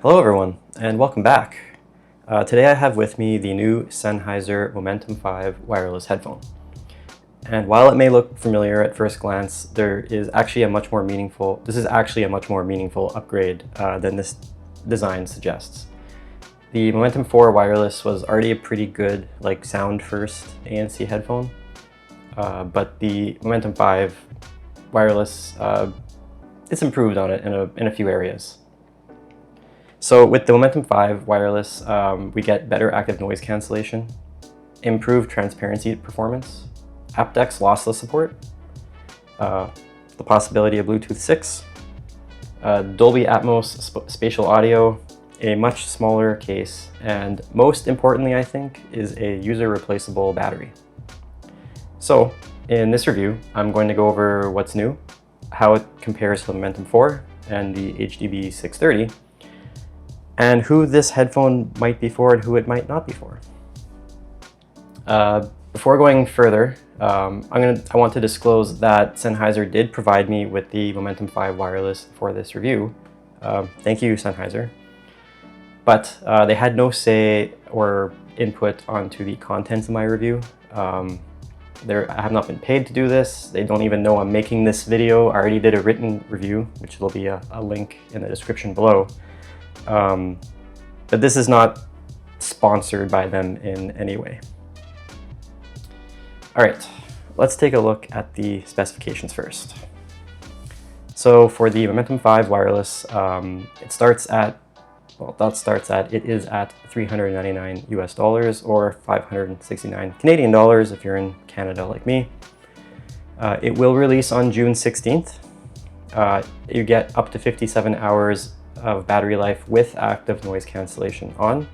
Hello everyone, and welcome back. Today I have with me the new Sennheiser MOMENTUM 5 wireless headphone. And while it may look familiar at first glance, this is actually a much more meaningful upgrade than this design suggests. The MOMENTUM 4 wireless was already a pretty good, sound first ANC headphone, but the MOMENTUM 5 wireless, it's improved on it in a few areas. So with the MOMENTUM 5 wireless, we get better active noise cancellation, improved transparency performance, aptX lossless support, the possibility of Bluetooth 6, Dolby Atmos spatial audio, a much smaller case, and most importantly, I think, is a user-replaceable battery. So in this review, I'm going to go over what's new, how it compares to the MOMENTUM 4 and the HDB 630, and who this headphone might be for and who it might not be for. Before going further, I want to disclose that Sennheiser did provide me with the MOMENTUM 5 wireless for this review. Thank you, Sennheiser. But they had no say or input onto the contents of my review. I have not been paid to do this. They don't even know I'm making this video. I already did a written review, which will be a link in the description below. But this is not sponsored by them in any way. All right, let's take a look at the specifications first. So for the MOMENTUM 5 wireless, it is at $399 US or 569 Canadian dollars if you're in Canada like me. It will release on June 16th. You get up to 57 hours of battery life with active noise cancellation on.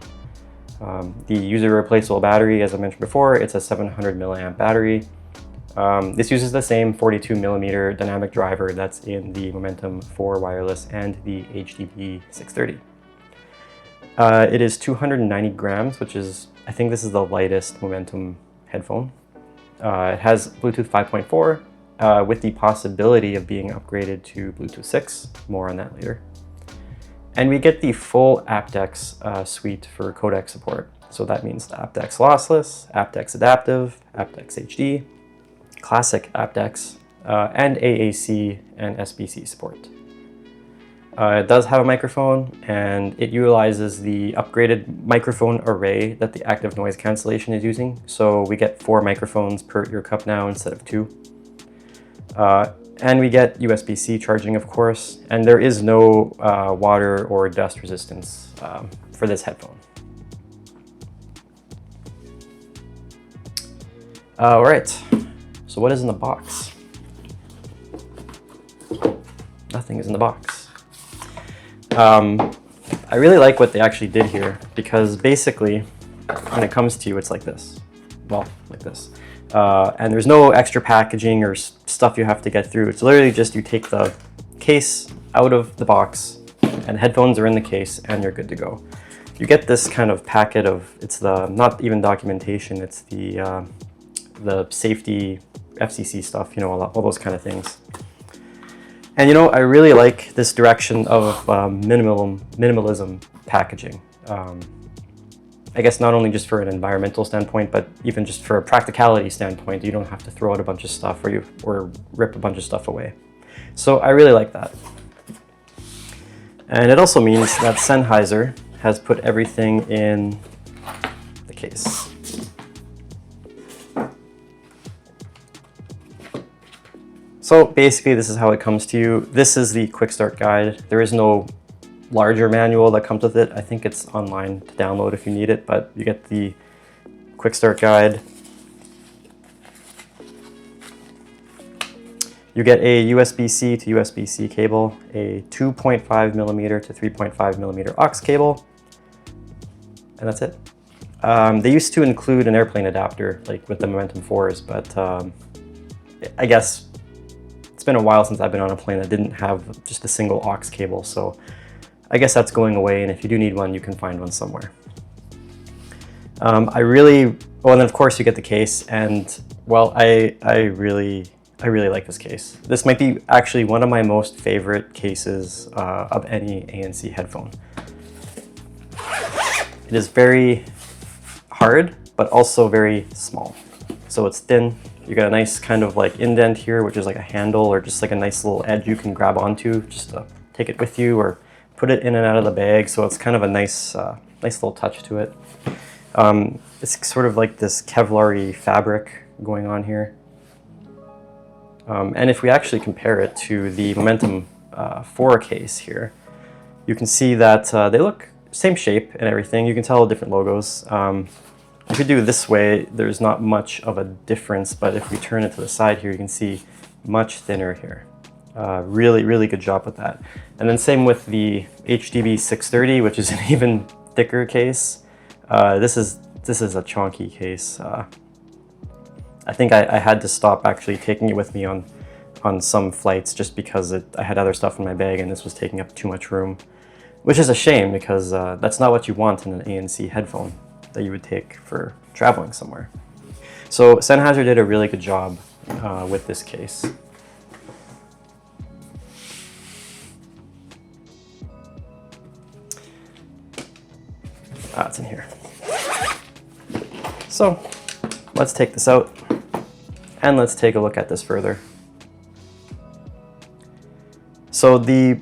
The user-replaceable battery, as I mentioned before, it's a 700 milliamp battery. This uses the same 42 millimeter dynamic driver that's in the MOMENTUM 4 wireless and the HDB 630. It is 290 grams, which is, I think this is the lightest MOMENTUM headphone. It has Bluetooth 5.4 with the possibility of being upgraded to Bluetooth 6. More on that later. And we get the full aptX suite for codec support. So that means the aptX lossless, aptX adaptive, aptX HD, classic aptX, and AAC and SBC support. It does have a microphone, and it utilizes the upgraded microphone array that the active noise cancellation is using. So we get 4 microphones per ear cup now instead of 2. And we get USB-C charging, of course, and there is no water or dust resistance for this headphone. All right, so what is in the box? Nothing is in the box. I really like what they actually did here, because basically, when it comes to you, it's like this. Well, like this. And there's no extra packaging or stuff you have to get through. It's literally just you take the case out of the box and headphones are in the case and you're good to go. You get this kind of packet of, it's the, not even documentation, it's the safety FCC stuff, you know, all those kind of things. And you know, I really like this direction of minimalism packaging. I guess not only just for an environmental standpoint, but even just for a practicality standpoint, you don't have to throw out a bunch of stuff or rip a bunch of stuff away. So I really like that. And it also means that Sennheiser has put everything in the case. So basically this is how it comes to you. This is the quick start guide. There is no larger manual that comes with it. I think it's online to download if you need it, but you get the quick start guide. You get a USB-C to USB-C cable, a 2.5 millimeter to 3.5 millimeter aux cable, and that's it. They used to include an airplane adapter, like with the MOMENTUM 4s, but I guess it's been a while since I've been on a plane that didn't have just a single aux cable, so I guess that's going away, and if you do need one, you can find one somewhere. And then of course you get the case, and well, I really like this case. This might be actually one of my most favorite cases of any ANC headphone. It is very hard, but also very small. So it's thin. You got a nice kind of like indent here, which is like a handle or just like a nice little edge you can grab onto just to take it with you or put it in and out of the bag. So it's kind of a nice, nice little touch to it. It's sort of like this Kevlar-y fabric going on here. And if we actually compare it to the Momentum 4 case here, you can see that they look same shape and everything. You can tell different logos. If you do it this way, there's not much of a difference, but if we turn it to the side here, you can see much thinner here. Really good job with that. And then same with the HDB 630, which is an even thicker case. This is a chunky case. I think I had to stop actually taking it with me on some flights just because I had other stuff in my bag and this was taking up too much room, which is a shame because that's not what you want in an ANC headphone that you would take for traveling somewhere. So Sennheiser did a really good job with this case. It's in here. So let's take this out and let's take a look at this further. So the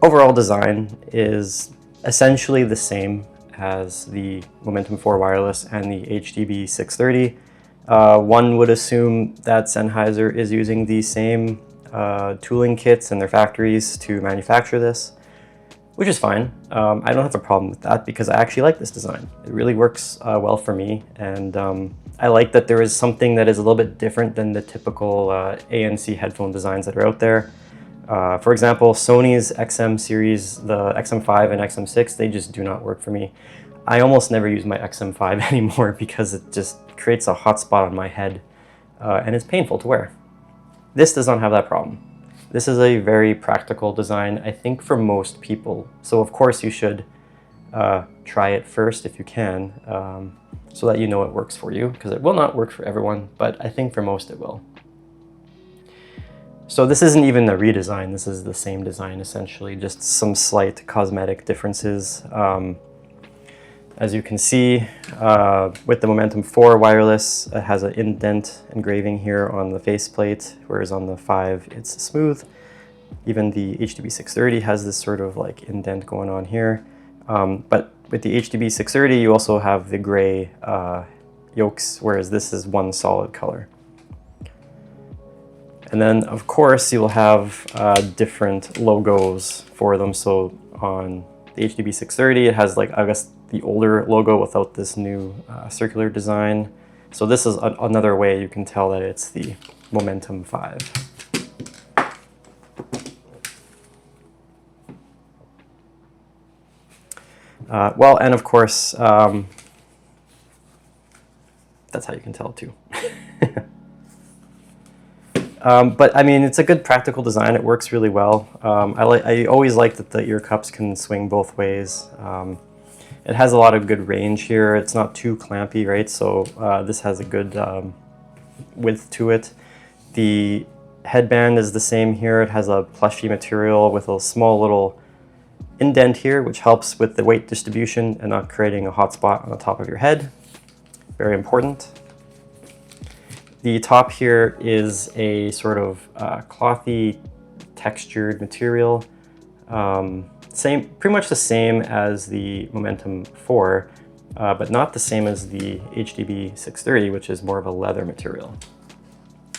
overall design is essentially the same as the Momentum 4 wireless and the HDB 630. One would assume that Sennheiser is using the same tooling kits in their factories to manufacture this, which is fine. I don't have a problem with that because I actually like this design. It really works well for me, and I like that there is something that is a little bit different than the typical ANC headphone designs that are out there. For example, Sony's XM series, the XM5 and XM6, they just do not work for me. I almost never use my XM5 anymore because it just creates a hot spot on my head and it's painful to wear. This does not have that problem. This is a very practical design, I think, for most people. So of course you should try it first if you can, so that you know it works for you, because it will not work for everyone, but I think for most it will. So this isn't even a redesign, this is the same design essentially, just some slight cosmetic differences. As you can see, with the Momentum 4 wireless, it has an indent engraving here on the faceplate, whereas on the 5 it's smooth. Even the HDB 630 has this sort of like indent going on here. But with the HDB 630 you also have the gray yolks, whereas this is one solid color. And then of course you'll have different logos for them. So on the HDB 630 it has, like, I guess the older logo without this new circular design. So this is another way you can tell that it's the Momentum 5. Well, and of course, that's how you can tell too. But I mean, it's a good practical design. It works really well. I always like that the ear cups can swing both ways. It has a lot of good range here. It's not too clampy, right? So this has a good width to it. The headband is the same here. It has a plushy material with a small little indent here, which helps with the weight distribution and not creating a hot spot on the top of your head. Very important. The top here is a sort of clothy textured material. Pretty much the same as the Momentum 4, but not the same as the HDB 630, which is more of a leather material.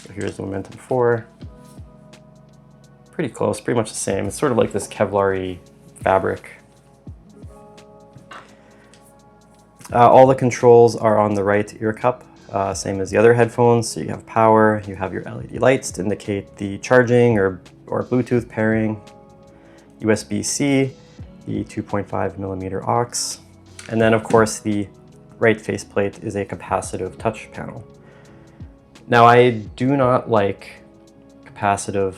So here's the Momentum 4. Pretty close, pretty much the same. It's sort of like this Kevlar-y fabric. All the controls are on the right ear cup, same as the other headphones. So you have power, you have your LED lights to indicate the charging or Bluetooth pairing, USB-C, the 2.5mm aux, and then of course the right faceplate is a capacitive touch panel. Now I do not like capacitive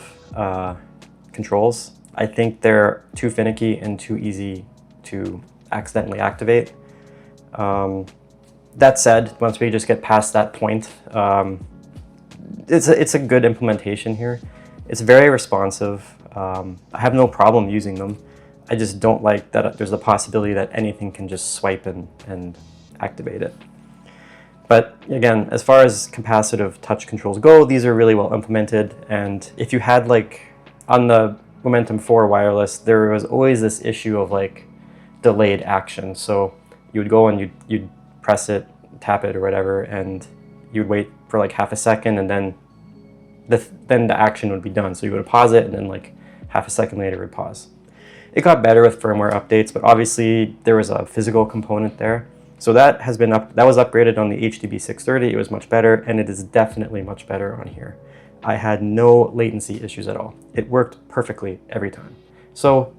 controls. I think they're too finicky and too easy to accidentally activate. That said, once we just get past that point, it's a good implementation here. It's very responsive. I have no problem using them. I just don't like that there's a possibility that anything can just swipe and activate it. But again, as far as capacitive touch controls go, these are really well implemented. And if you had like on the Momentum 4 wireless, there was always this issue of like delayed action. So you would go and you'd press it, tap it or whatever, and you'd wait for like half a second, and then the action would be done. So you would pause it, and then like half a second later it would pause. It got better with firmware updates, but obviously there was a physical component there. So that was upgraded on the HDB 630. It was much better, and it is definitely much better on here. I had no latency issues at all. It worked perfectly every time. So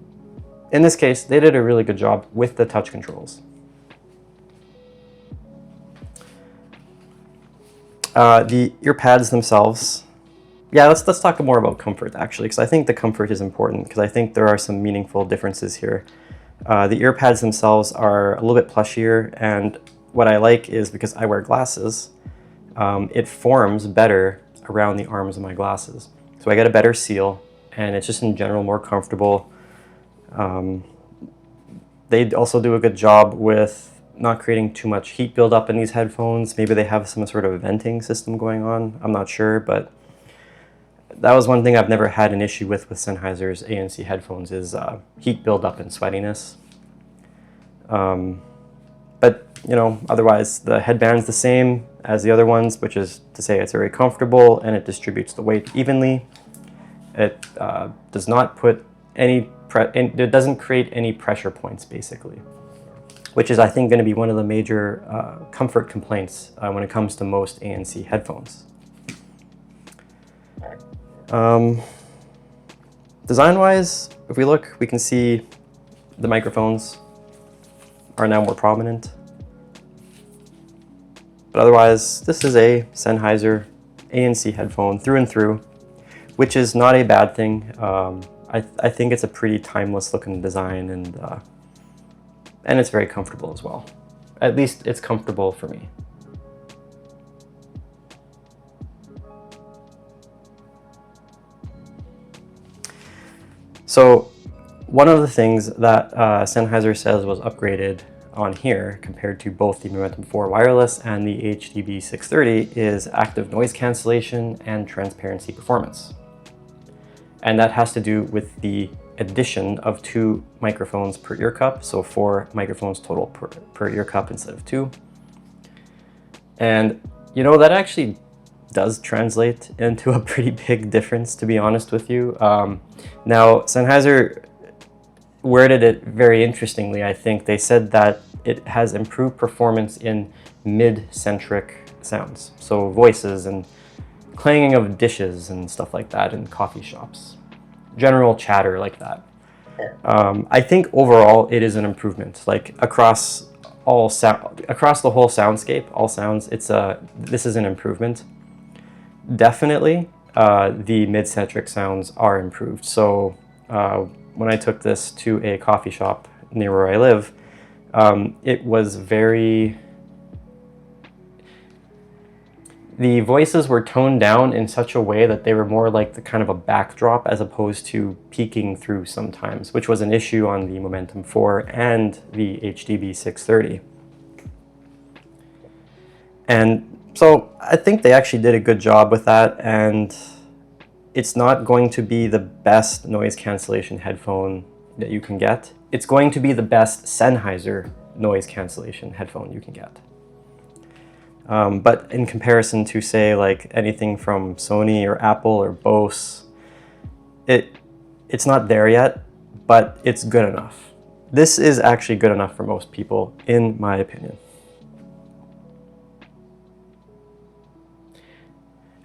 in this case, they did a really good job with the touch controls. The ear pads themselves, yeah, let's talk more about comfort actually, because I think the comfort is important, because I think there are some meaningful differences here. The ear pads themselves are a little bit plushier, and what I like is because I wear glasses, it forms better around the arms of my glasses. So I get a better seal, and it's just in general more comfortable. They also do a good job with not creating too much heat buildup in these headphones. Maybe they have some sort of venting system going on. I'm not sure, but that was one thing I've never had an issue with Sennheiser's ANC headphones is heat buildup and sweatiness. But you know, otherwise the headband's the same as the other ones, which is to say it's very comfortable and it distributes the weight evenly. It does not put any it doesn't create any pressure points basically, which is I think going to be one of the major comfort complaints when it comes to most ANC headphones. Design-wise, if we look, we can see the microphones are now more prominent. But otherwise, this is a Sennheiser ANC headphone through and through, which is not a bad thing. I think it's a pretty timeless looking design, and it's very comfortable as well. At least it's comfortable for me. So one of the things that Sennheiser says was upgraded on here compared to both the Momentum 4 wireless and the HDB 630 is active noise cancellation and transparency performance. And that has to do with the addition of 2 microphones per ear cup, so 4 microphones total per ear cup instead of 2. And you know, that actually does translate into a pretty big difference, to be honest with you. Now, Sennheiser worded it very interestingly, I think. They said that it has improved performance in mid-centric sounds, so voices and clanging of dishes and stuff like that in coffee shops. General chatter like that. I think overall it is an improvement, like across the whole soundscape, all sounds. This is an improvement. Definitely, the mid-centric sounds are improved. So when I took this to a coffee shop near where I live, it was the voices were toned down in such a way that they were more like the kind of a backdrop as opposed to peeking through sometimes, which was an issue on the Momentum 4 and the HDB 630. And so I think they actually did a good job with that, and it's not going to be the best noise cancellation headphone that you can get. It's going to be the best Sennheiser noise cancellation headphone you can get. But in comparison to, say, like anything from Sony or Apple or Bose, it's not there yet, but it's good enough. This is actually good enough for most people, in my opinion.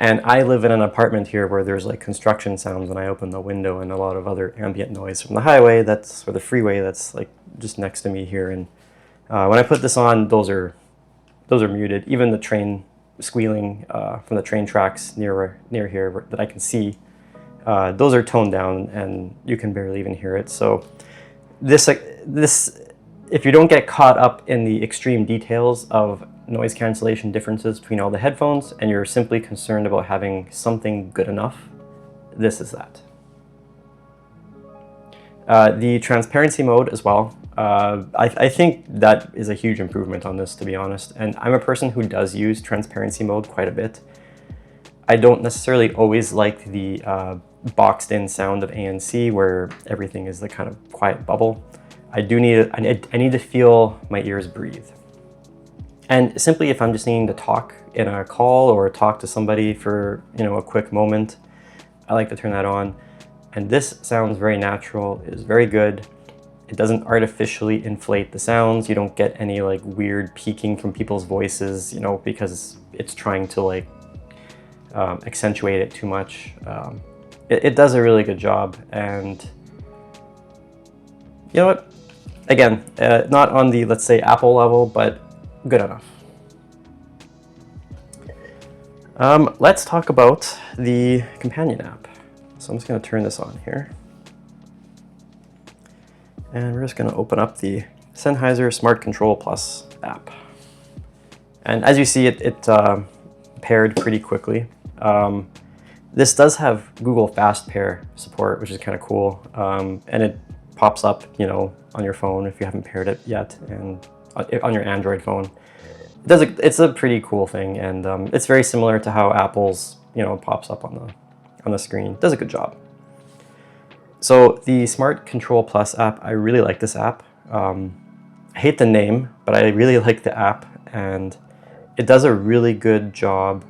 And I live in an apartment here where there's like construction sounds when I open the window and a lot of other ambient noise from the highway or the freeway that's like just next to me here. And when I put this on, those are muted. Even the train squealing from the train tracks near here that I can see, those are toned down and you can barely even hear it. So this, if you don't get caught up in the extreme details of noise cancellation differences between all the headphones and you're simply concerned about having something good enough, this is that. The transparency mode as well. I think that is a huge improvement on this, to be honest. And I'm a person who does use transparency mode quite a bit. I don't necessarily always like the boxed in sound of ANC where everything is the kind of quiet bubble. I need to feel my ears breathe. And simply if I'm just needing to talk in a call or talk to somebody for, a quick moment, I like to turn that on. And this sounds very natural, it is very good. It doesn't artificially inflate the sounds. You don't get any like weird peaking from people's voices, because it's trying to like accentuate it too much. It does a really good job, and you know what? Again, not on the, let's say, Apple level, but good enough. Let's talk about the companion app. So I'm just going to turn this on here. And we're just going to open up the Sennheiser Smart Control Plus app. And as you see, it paired pretty quickly. This does have Google Fast Pair support, which is kind of cool. And it pops up, on your phone if you haven't paired it yet, and on your Android phone. It's a pretty cool thing, and it's very similar to how Apple's, pops up on the screen. It does a good job. So the Smart Control Plus app, I really like this app. I hate the name, but I really like the app, and it does a really good job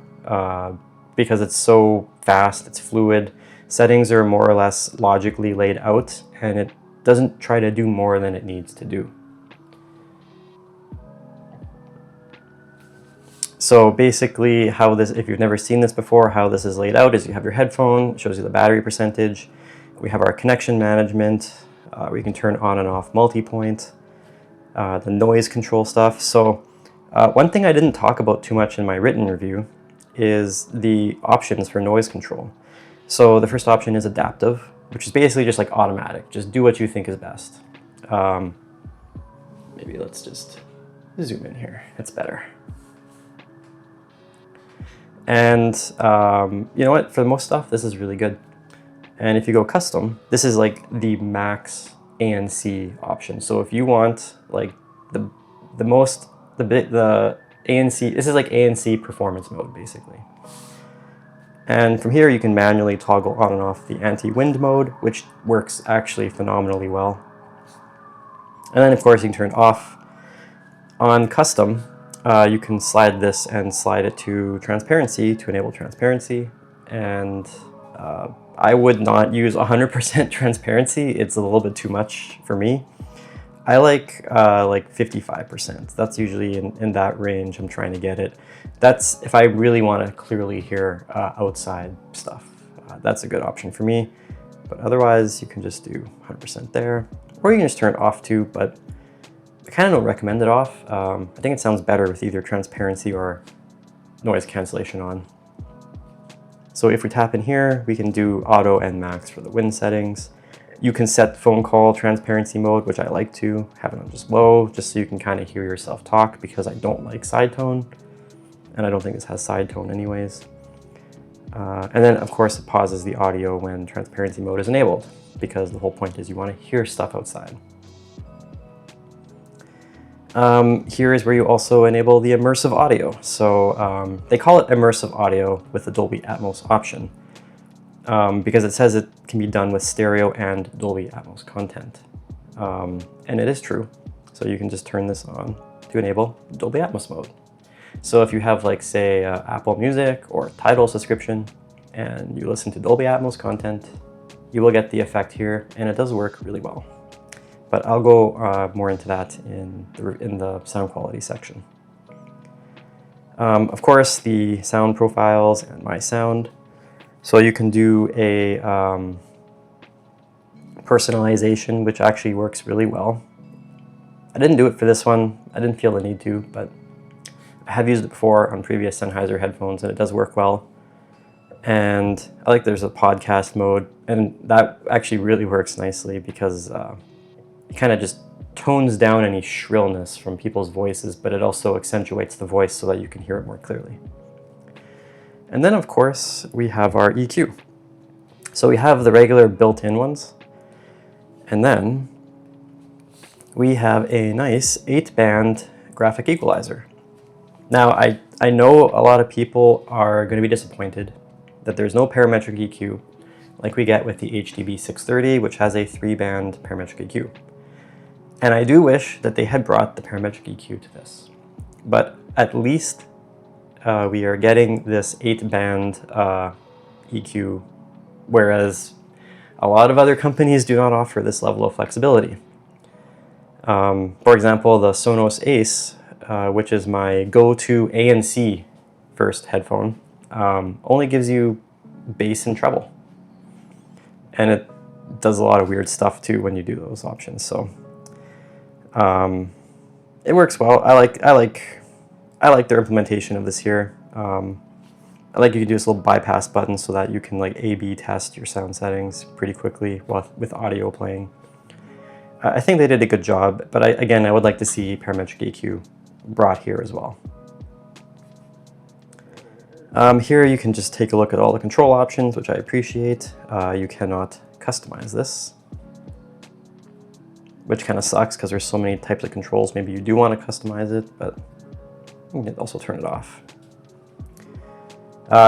because it's so fast, it's fluid. Settings are more or less logically laid out, and it doesn't try to do more than it needs to do. So basically how this, if you've never seen this before, how this is laid out is you have your headphone, it shows you the battery percentage. We have our connection management. We can turn on and off multi-point, the noise control stuff. So one thing I didn't talk about too much in my written review is the options for noise control. So the first option is adaptive, which is basically just like automatic. Just do what you think is best. Maybe let's just zoom in here. It's better. And you know what? For most stuff, this is really good. And if you go custom, this is like the max ANC option. So if you want like the ANC, this is like ANC performance mode basically. And from here you can manually toggle on and off the anti-wind mode, which works actually phenomenally well. And then of course you can turn it off. On custom, you can slide this and slide it to transparency to enable transparency. And I would not use 100% transparency. It's a little bit too much for me. I like 55%. That's usually in that range I'm trying to get it. That's if I really want to clearly hear outside stuff. That's a good option for me. But otherwise, you can just do 100% there. Or you can just turn it off too, but I kind of don't recommend it off. I think it sounds better with either transparency or noise cancellation on. So if we tap in here, we can do auto and max for the wind settings. You can set phone call transparency mode, which I like to have it on just low, just so you can kind of hear yourself talk, because I don't like side tone. And I don't think this has side tone anyways. And then of course it pauses the audio when transparency mode is enabled, because the whole point is you want to hear stuff outside. Here is where you also enable the immersive audio. So they call it immersive audio with the Dolby Atmos option because it says it can be done with stereo and Dolby Atmos content. And it is true. So you can just turn this on to enable Dolby Atmos mode. So if you have like say Apple Music or Tidal subscription and you listen to Dolby Atmos content, you will get the effect here, and it does work really well. But I'll go more into that in the sound quality section. Of course, the sound profiles and my sound. So you can do a personalization, which actually works really well. I didn't do it for this one. I didn't feel the need to, but I have used it before on previous Sennheiser headphones, and it does work well. And I like there's a podcast mode, and that actually really works nicely because it kind of just tones down any shrillness from people's voices, but it also accentuates the voice so that you can hear it more clearly. And then of course we have our EQ. So we have the regular built-in ones, And then we have a nice 8-band graphic equalizer. Now, I know a lot of people are going to be disappointed that there's no parametric EQ like we get with the HDB 630, which has a 3-band parametric EQ. And I do wish that they had brought the parametric EQ to this. But at least we are getting this 8-band EQ, whereas a lot of other companies do not offer this level of flexibility. For example, the Sonos Ace, which is my go-to ANC first headphone, only gives you bass and treble. And it does a lot of weird stuff too when you do those options. So it works well. I like their implementation of this here. I like you can do this little bypass button so that you can like A/B test your sound settings pretty quickly with audio playing. I think they did a good job, but again, I would like to see parametric EQ brought here as well. Here you can just take a look at all the control options, which I appreciate. You cannot customize this, which kind of sucks because there's so many types of controls. Maybe you do want to customize it, but you can also turn it off.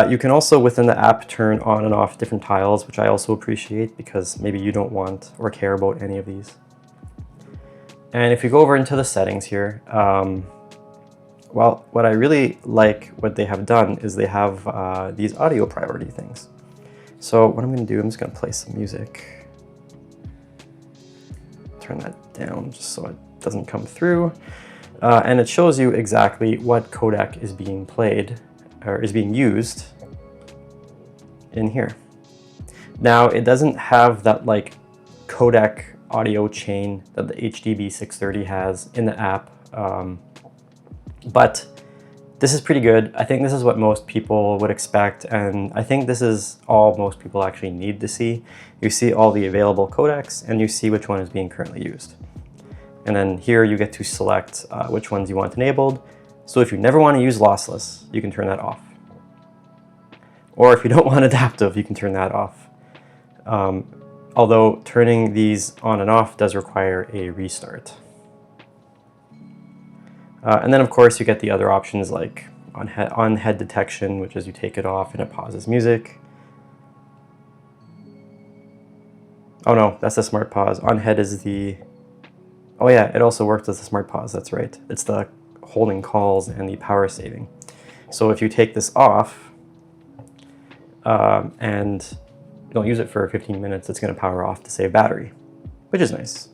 You can also, within the app, turn on and off different tiles, which I also appreciate because maybe you don't want or care about any of these. And if you go over into the settings here, well, what I really like what they have done is they have these audio priority things. So what I'm going to do, I'm just going to play some music. Turn that down just so it doesn't come through. And it shows you exactly what codec is being played or is being used in here. Now, it doesn't have that like codec audio chain that the HDB 630 has in the app, but this is pretty good. I think this is what most people would expect, and I think this is all most people actually need to see. You see all the available codecs, and you see which one is being currently used. And then here you get to select which ones you want enabled. So if you never want to use lossless, you can turn that off. Or if you don't want adaptive, you can turn that off. Although turning these on and off does require a restart. And then of course you get the other options like on head detection, which is you take it off and it pauses music. Oh no, that's the smart pause. On head is the, oh yeah, it also works as the smart pause, that's right. It's the holding calls and the power saving. So if you take this off and you don't use it for 15 minutes, it's going to power off to save battery, which is nice.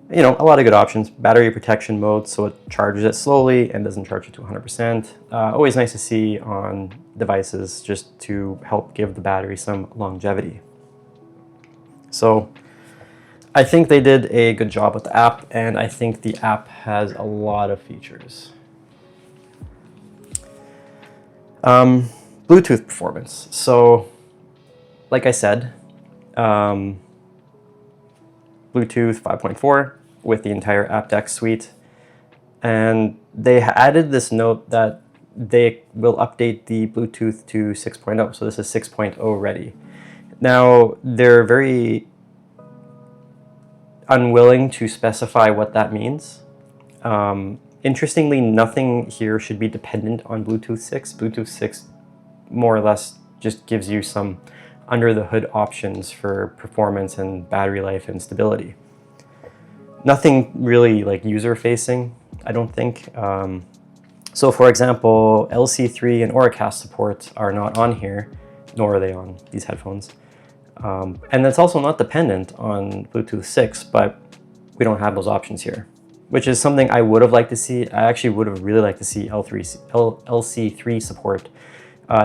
You know, a lot of good options. Battery protection mode, so it charges it slowly and doesn't charge it to 100%. Always nice to see on devices just to help give the battery some longevity. So I think they did a good job with the app, and I think the app has a lot of features. Bluetooth performance. So like I said, Bluetooth 5.4 with the entire AppDeck suite. And they added this note that they will update the Bluetooth to 6.0. So this is 6.0 ready. Now, they're very unwilling to specify what that means. Interestingly, nothing here should be dependent on Bluetooth 6. Bluetooth 6 more or less just gives you some under the hood options for performance and battery life and stability. Nothing really like user facing, I don't think. So for example, LC3 and Auracast support are not on here, nor are they on these headphones. And it's also not dependent on Bluetooth 6, but we don't have those options here, which is something I would have liked to see. I actually would have really liked to see LC3 support,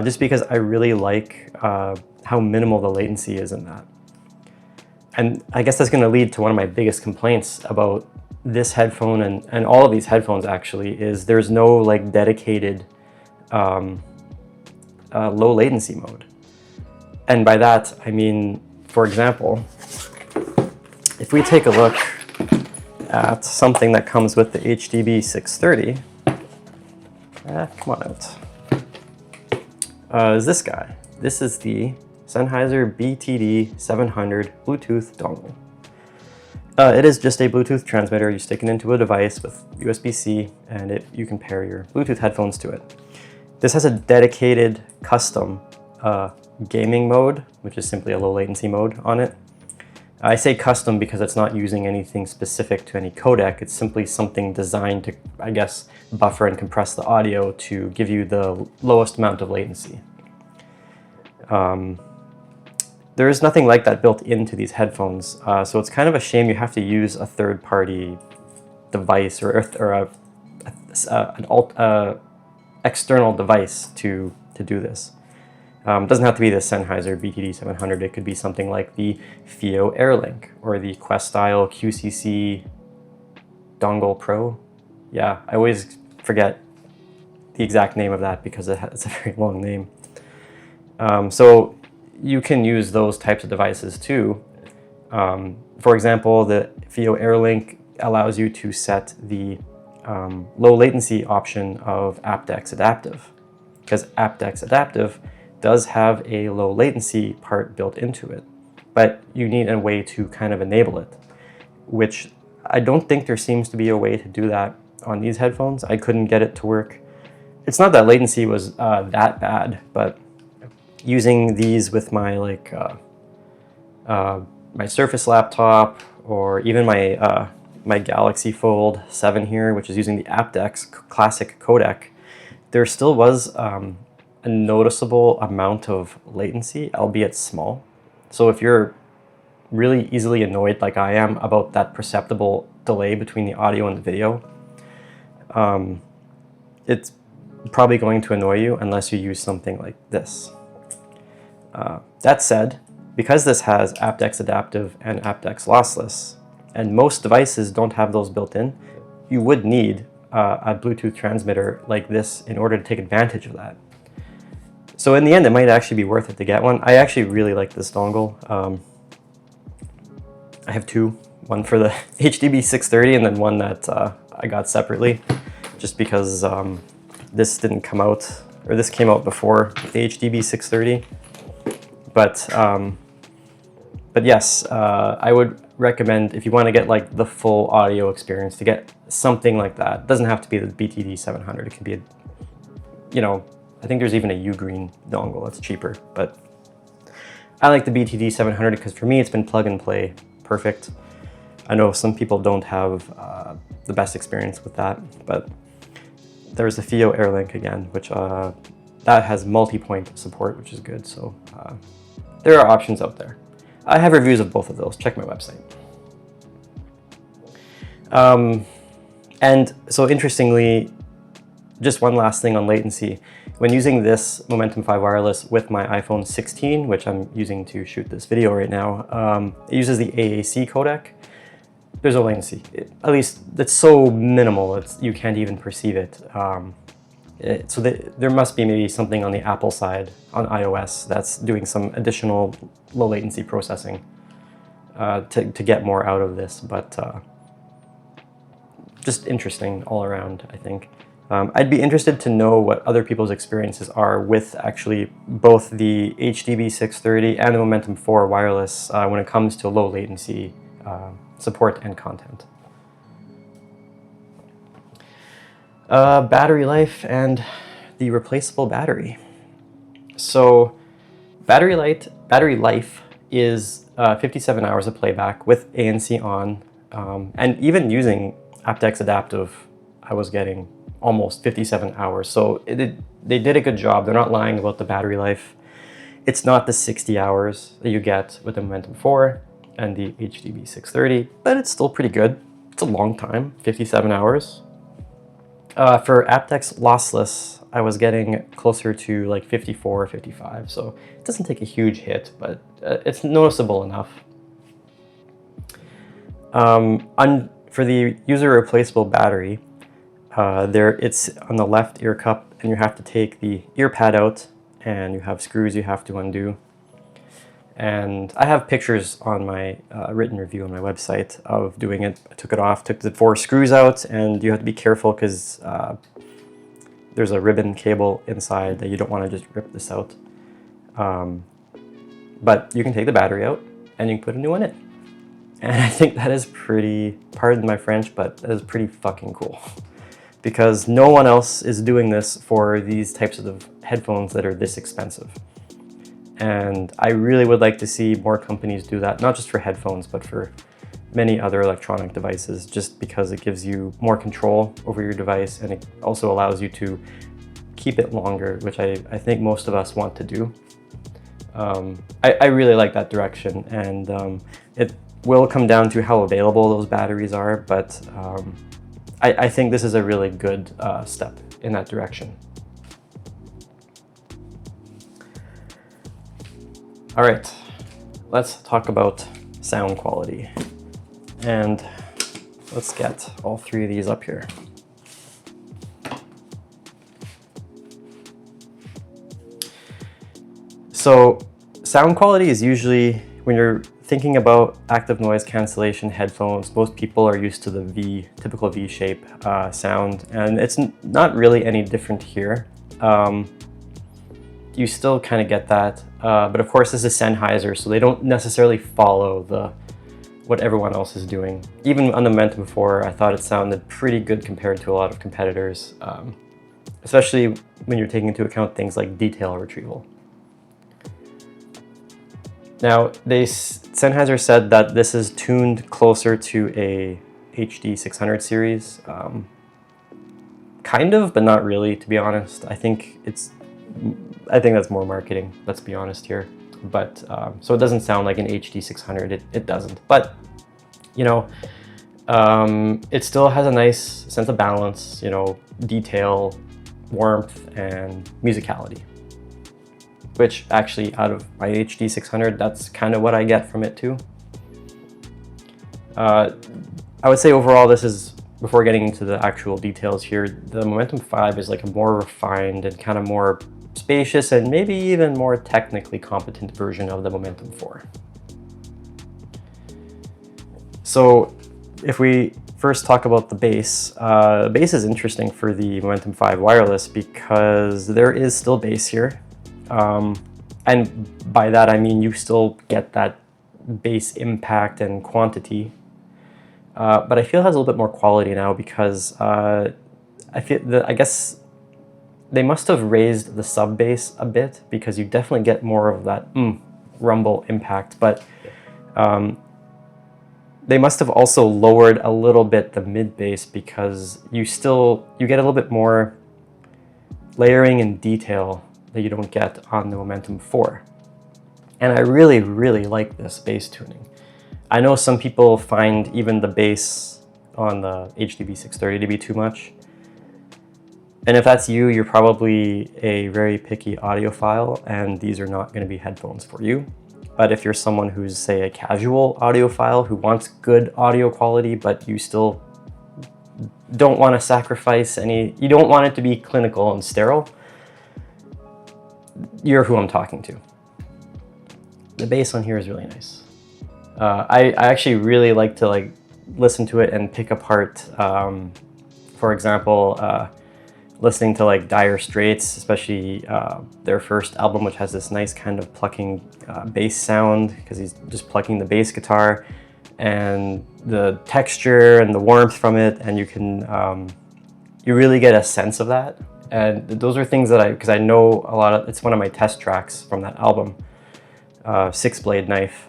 just because I really like how minimal the latency is in that. And I guess that's going to lead to one of my biggest complaints about this headphone and all of these headphones actually, is there's no like dedicated low latency mode. And by that, I mean, for example, if we take a look at something that comes with the HDB 630, come on out, is this guy. This is the Sennheiser BTD700 Bluetooth dongle. It is just a Bluetooth transmitter. You stick it into a device with USB-C, and you can pair your Bluetooth headphones to it. This has a dedicated custom gaming mode, which is simply a low latency mode on it. I say custom because it's not using anything specific to any codec. It's simply something designed to, I guess, buffer and compress the audio to give you the lowest amount of latency. There is nothing like that built into these headphones, so it's kind of a shame you have to use a third-party device or an external device to do this. It doesn't have to be the Sennheiser BTD700. It could be something like the FIO AirLink or the Questyle QCC Dongle Pro. Yeah, I always forget the exact name of that because it's a very long name. So you can use those types of devices too. For example, the FIO AirLink allows you to set the low latency option of aptX Adaptive, because aptX Adaptive does have a low latency part built into it, but you need a way to kind of enable it, which I don't think there seems to be a way to do that on these headphones. I couldn't get it to work. It's not that latency was that bad, but using these with my my Surface laptop, or even my my Galaxy Fold 7 here, which is using the aptX Classic codec, there still was a noticeable amount of latency, albeit small. So if you're really easily annoyed like I am about that perceptible delay between the audio and the video, it's probably going to annoy you unless you use something like this. That said, because this has aptX Adaptive and aptX Lossless, and most devices don't have those built in, you would need a Bluetooth transmitter like this in order to take advantage of that. So in the end, it might actually be worth it to get one. I actually really like this dongle. I have two, one for the HDB 630 and then one that I got separately, just because this didn't come out, or this came out before the HDB 630. But yes, I would recommend, if you want to get like the full audio experience, to get something like that. It doesn't have to be the BTD 700. It can be I think there's even a Ugreen dongle that's cheaper, but I like the BTD 700 because for me it's been plug and play perfect. I know some people don't have the best experience with that, but there's the FIO AirLink again, which that has multi-point support, which is good. So there are options out there. I have reviews of both of those. Check my website. And so interestingly, just one last thing on latency. When using this Momentum 5 wireless with my iPhone 16, which I'm using to shoot this video right now, it uses the AAC codec. There's no latency. At least it's so minimal, you can't even perceive it. So there must be maybe something on the Apple side, on iOS, that's doing some additional low latency processing to get more out of this, but just interesting all around, I think. I'd be interested to know what other people's experiences are with actually both the HDB 630 and the Momentum 4 wireless when it comes to low latency support and content. Battery life and the replaceable battery. So battery life is 57 hours of playback with ANC on, and even using aptX Adaptive, I was getting almost 57 hours. So they did a good job. They're not lying about the battery life. It's not the 60 hours that you get with the Momentum 4 and the HDB 630, but it's still pretty good. It's a long time, 57 hours. For aptX Lossless, I was getting closer to like 54 or 55, so it doesn't take a huge hit, but it's noticeable enough. For the user-replaceable battery, it's on the left ear cup, and you have to take the ear pad out, and you have screws you have to undo. And I have pictures on my written review on my website of doing it. I took it off, took the 4 screws out, and you have to be careful because there's a ribbon cable inside that you don't want to just rip this out. but you can take the battery out and you can put a new one in. And I think that is pretty, pardon my French, but that is pretty fucking cool. Because no one else is doing this for these types of headphones that are this expensive. And I really would like to see more companies do that, not just for headphones, but for many other electronic devices, just because it gives you more control over your device, and it also allows you to keep it longer, which I think most of us want to do. I really like that direction, and it will come down to how available those batteries are, but I think this is a really good step in that direction. All right, let's talk about sound quality. And let's get all three of these up here. So sound quality is usually, when you're thinking about active noise cancellation headphones, most people are used to the typical V-shape sound, and it's not really any different here. You still kind of get that, but of course this is Sennheiser, so they don't necessarily follow what everyone else is doing. Even on the Momentum 4, I thought it sounded pretty good compared to a lot of competitors, especially when you're taking into account things like detail retrieval. Now, Sennheiser said that this is tuned closer to a HD 600 series. Kind of, but not really, to be honest. I think that's more marketing, let's be honest here. But so it doesn't sound like an HD 600, it doesn't. But, you know, it still has a nice sense of balance, you know, detail, warmth, and musicality. Which actually, out of my HD 600, that's kind of what I get from it too. I would say overall, this is, before getting into the actual details here, the Momentum 5 is like a more refined and kind of more spacious and maybe even more technically competent version of the Momentum 4. So if we first talk about the bass is interesting for the Momentum 5 wireless because there is still bass here. And by that I mean you still get that bass impact and quantity, but I feel it has a little bit more quality now because I guess they must have raised the sub bass a bit because you definitely get more of that rumble impact, but they must have also lowered a little bit the mid bass because you get a little bit more layering and detail that you don't get on the Momentum 4. And I really, really like this bass tuning. I know some people find even the bass on the HDB 630 to be too much. And if that's you, you're probably a very picky audiophile, and these are not going to be headphones for you. But if you're someone who's, say, a casual audiophile who wants good audio quality, but you still don't want to sacrifice you don't want it to be clinical and sterile, you're who I'm talking to. The bass on here is really nice. I actually really like to listen to it and pick apart, for example, listening to Dire Straits, especially their first album, which has this nice kind of plucking bass sound because he's just plucking the bass guitar, and the texture and the warmth from it, and you can you really get a sense of that. And those are things that because I know a lot of, it's one of my test tracks from that album, Six Blade Knife.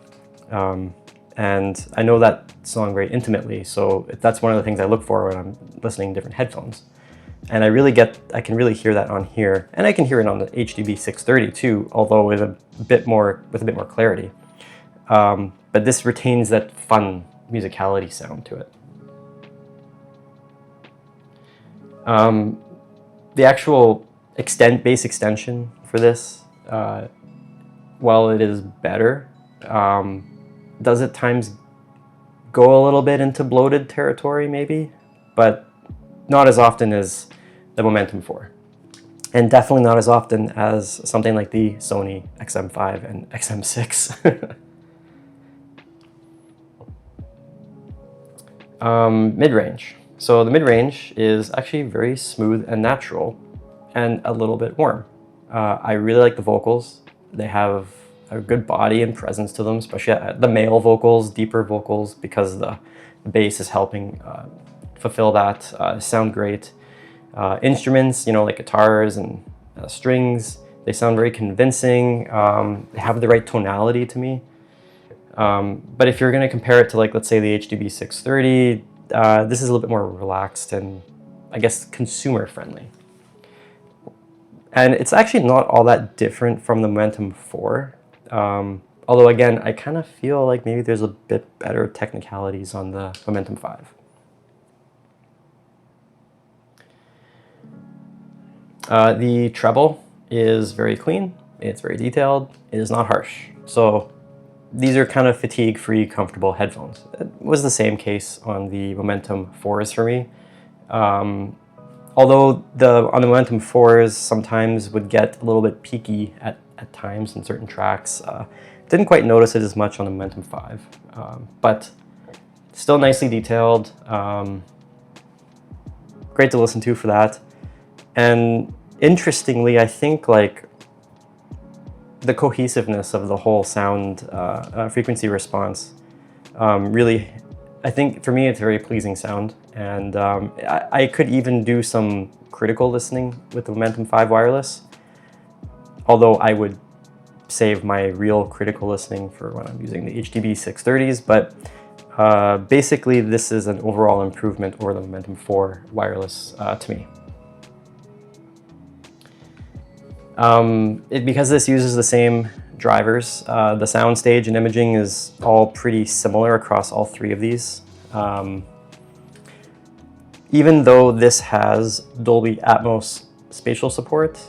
And I know that song very intimately, so that's one of the things I look for when I'm listening to different headphones. And I can really hear that on here, and I can hear it on the HDB 630 too, although with a bit more clarity. But this retains that fun musicality sound to it. The actual bass extension for this, while it is better, does at times go a little bit into bloated territory maybe, but not as often as the Momentum 4. And definitely not as often as something like the Sony XM5 and XM6. Mid-range. So the mid-range is actually very smooth and natural and a little bit warm. I really like the vocals. They have a good body and presence to them, especially the male vocals, deeper vocals, because the bass is helping fulfill that. Sound great. Instruments, you know, like guitars and strings, they sound very convincing. They have the right tonality to me. But if you're going to compare it to, like, let's say the HDB 630, this is a little bit more relaxed and, I guess, consumer friendly. And it's actually not all that different from the Momentum 4. Although, again, I kind of feel like maybe there's a bit better technicalities on the Momentum 5. The treble is very clean, it's very detailed, it is not harsh. So these are kind of fatigue-free, comfortable headphones. It was the same case on the Momentum 4s for me. Although on the Momentum 4s sometimes would get a little bit peaky at times in certain tracks. Didn't quite notice it as much on the Momentum 5, but still nicely detailed. Great to listen to for that. And interestingly, I think like the cohesiveness of the whole sound frequency response really, I think for me it's a very pleasing sound. And I could even do some critical listening with the Momentum 5 wireless, although I would save my real critical listening for when I'm using the HDB 630s. But basically this is an overall improvement over the Momentum 4 wireless to me. Because this uses the same drivers, the soundstage and imaging is all pretty similar across all three of these. Even though this has Dolby Atmos spatial support,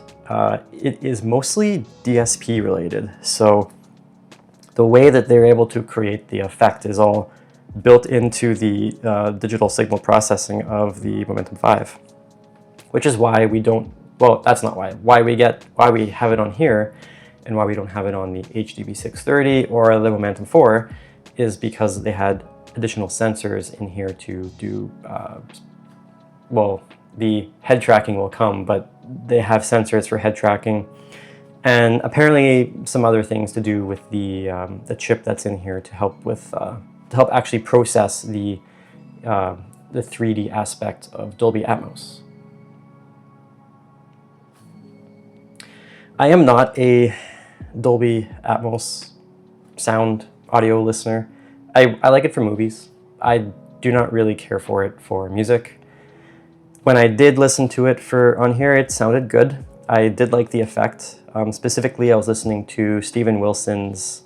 it is mostly DSP related. So the way that they're able to create the effect is all built into the digital signal processing of the Momentum 5, which is why we don't, well, that's not why we have it on here and why we don't have it on the HDB 630 or the Momentum 4 is because they had additional sensors in here to do, well, the head tracking will come, but they have sensors for head tracking and apparently some other things to do with the chip that's in here to help with, to help actually process the 3D aspect of Dolby Atmos. I am not a Dolby Atmos sound audio listener. I like it for movies. I do not really care for it for music. When I did listen to it on here, it sounded good. I did like the effect. Specifically, I was listening to Steven Wilson's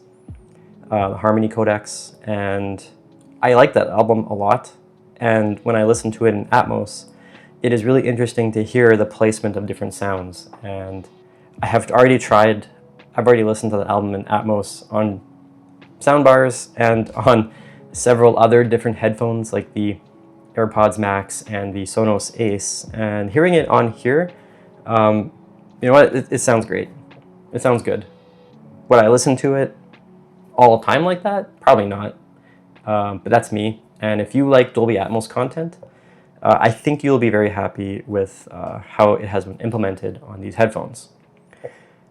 Harmony Codex, and I like that album a lot. And when I listened to it in Atmos, it is really interesting to hear the placement of different sounds. And I've already listened to the album in Atmos on soundbars and on several other different headphones like the AirPods Max and the Sonos Ace. And hearing it on here, you know what, it sounds great. It sounds good. Would I listen to it all the time like that? Probably not, but that's me. And if you like Dolby Atmos content, I think you'll be very happy with how it has been implemented on these headphones.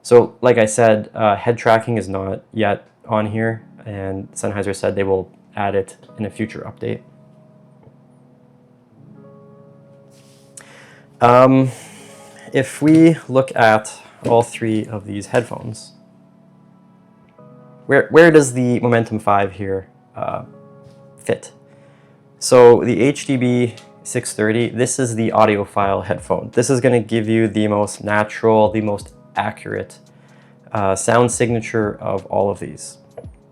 So like I said, head tracking is not yet on here, and Sennheiser said they will add it in a future update. If we look at all three of these headphones, where does the Momentum 5 here fit? So the HDB 630, this is the audiophile headphone. This is going to give you the most natural, the most accurate sound signature of all of these.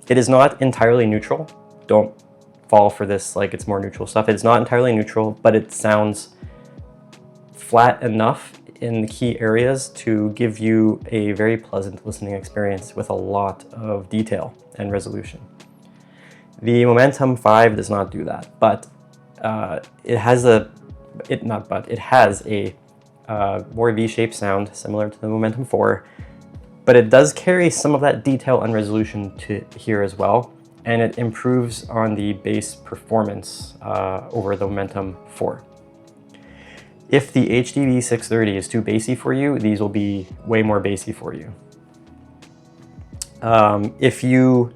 It is not entirely neutral. Don't fall for this like it's more neutral stuff. It's not entirely neutral, but it sounds flat enough in the key areas to give you a very pleasant listening experience with a lot of detail and resolution. The Momentum 5 does not do that, but it has a more V-shaped sound similar to the Momentum 4, but it does carry some of that detail and resolution to here as well, and it improves on the bass performance over the Momentum 4. If the HDB 630 is too bassy for you, these will be way more bassy for you. If you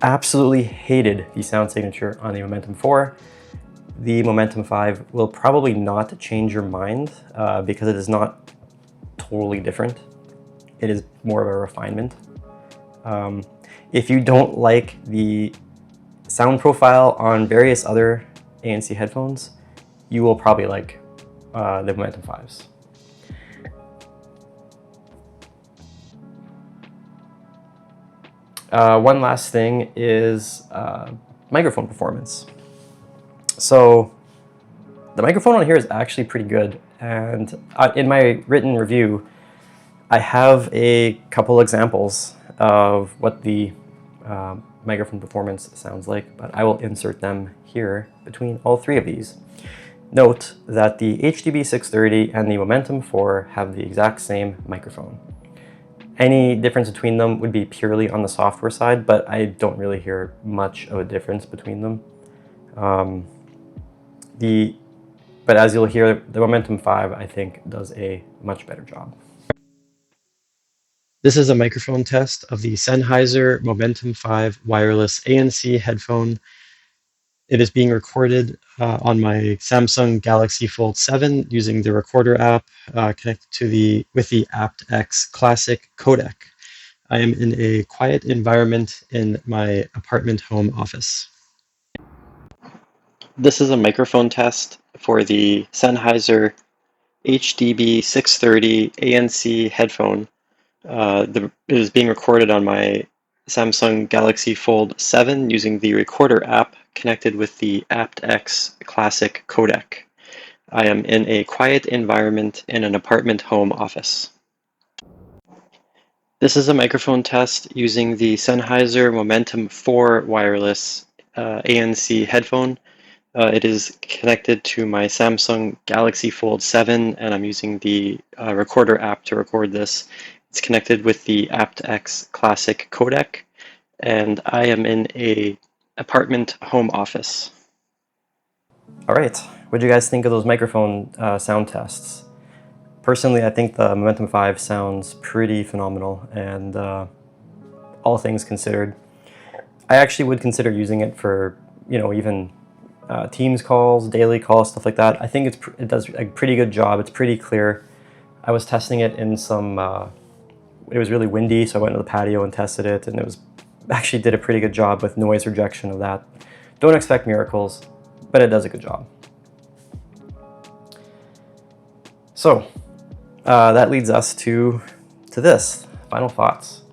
absolutely hated the sound signature on the Momentum 4, the Momentum 5 will probably not change your mind because it is not totally different. It is more of a refinement. If you don't like the sound profile on various other ANC headphones, you will probably like the Momentum 5s. One last thing is microphone performance. So the microphone on here is actually pretty good, and in my written review, I have a couple examples of what the microphone performance sounds like, but I will insert them here between all three of these. Note that the HDB 630 and the Momentum 4 have the exact same microphone. Any difference between them would be purely on the software side, but I don't really hear much of a difference between them. But as you'll hear, the Momentum 5, I think, does a much better job. This is a microphone test of the Sennheiser Momentum 5 wireless ANC headphone. It is being recorded on my Samsung Galaxy Fold 7 using the recorder app connected with the aptX Classic codec. I am in a quiet environment in my apartment home office. This is a microphone test for the Sennheiser HDB 630 ANC headphone. It is being recorded on my Samsung Galaxy Fold 7 using the recorder app connected with the aptX Classic codec. I am in a quiet environment in an apartment home office. This is a microphone test using the Sennheiser Momentum 4 wireless ANC headphone. It is connected to my Samsung Galaxy Fold 7, and I'm using the recorder app to record this. It's connected with the aptX Classic codec, and I am in a apartment home office. All right, what do you guys think of those microphone sound tests? Personally, I think the Momentum 5 sounds pretty phenomenal, and all things considered, I actually would consider using it for, even Teams calls, daily calls, stuff like that. I think it does a pretty good job. It's pretty clear. I was testing it in some, it was really windy, so I went to the patio and tested it, and actually did a pretty good job with noise rejection of that. Don't expect miracles, but it does a good job. So that leads us to this, final thoughts.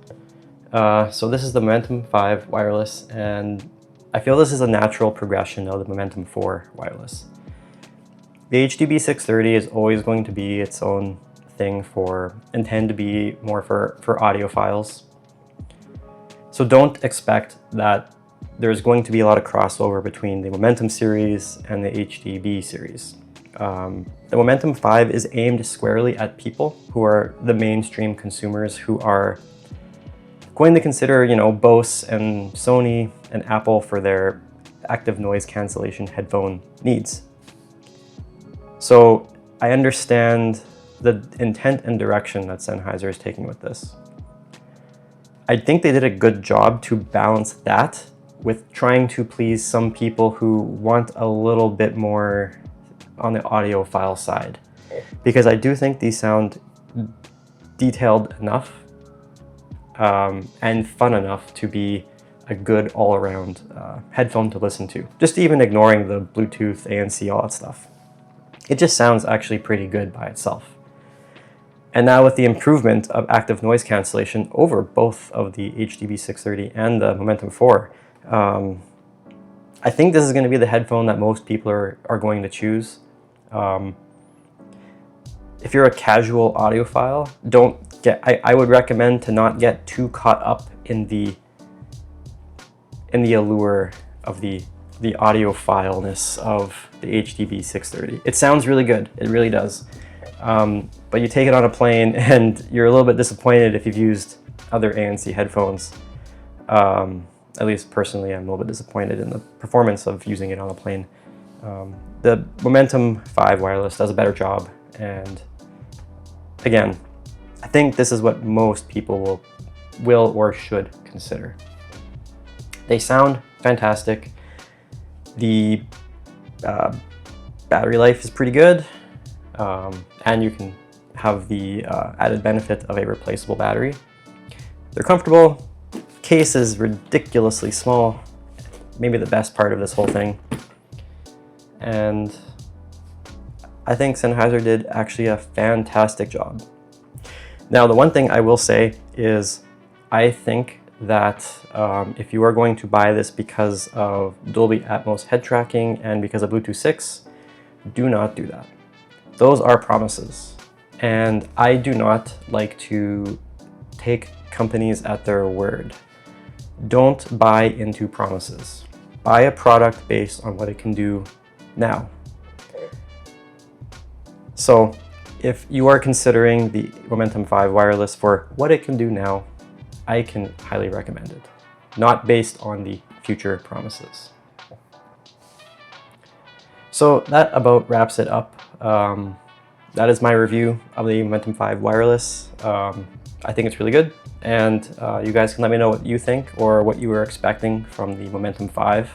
So this is the Momentum 5 wireless, and I feel this is a natural progression of the Momentum 4 wireless. The HDB 630 is always going to be its own thing and tend to be more for audiophiles. So don't expect that there's going to be a lot of crossover between the Momentum series and the HDB series. The Momentum 5 is aimed squarely at people who are the mainstream consumers who are going to consider, Bose and Sony and Apple for their active noise cancellation headphone needs. So I understand the intent and direction that Sennheiser is taking with this. I think they did a good job to balance that with trying to please some people who want a little bit more on the audiophile side, because I do think these sound detailed enough and fun enough to be a good all-around headphone to listen to, just even ignoring the Bluetooth, ANC, all that stuff. It just sounds actually pretty good by itself. And now with the improvement of active noise cancellation over both of the HDB 630 and the Momentum 4, I think this is going to be the headphone that most people are going to choose. If you're a casual audiophile, I would recommend to not get too caught up in the allure of the audiophileness of the HDB 630. It sounds really good, it really does. But you take it on a plane and you're a little bit disappointed if you've used other ANC headphones. At least personally, I'm a little bit disappointed in the performance of using it on a plane. The Momentum 5 wireless does a better job, and again, I think this is what most people will will or should consider. They sound fantastic. The battery life is pretty good, and you can have the added benefit of a replaceable battery. They're comfortable. Case is ridiculously small. Maybe the best part of this whole thing. And I think Sennheiser did actually a fantastic job. Now, the one thing I will say is I think that if you are going to buy this because of Dolby Atmos head tracking and because of Bluetooth 6, do not do that. Those are promises. And I do not like to take companies at their word. Don't buy into promises. Buy a product based on what it can do now. So if you are considering the Momentum 5 wireless for what it can do now, I can highly recommend it, not based on the future promises. So that about wraps it up. That is my review of the Momentum 5 wireless. I think it's really good, and you guys can let me know what you think or what you were expecting from the Momentum 5.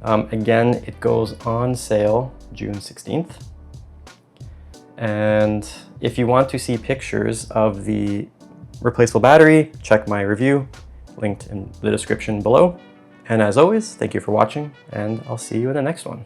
Again, it goes on sale June 16th. And if you want to see pictures of the replaceable battery, check my review, linked in the description below. And as always, thank you for watching, and I'll see you in the next one.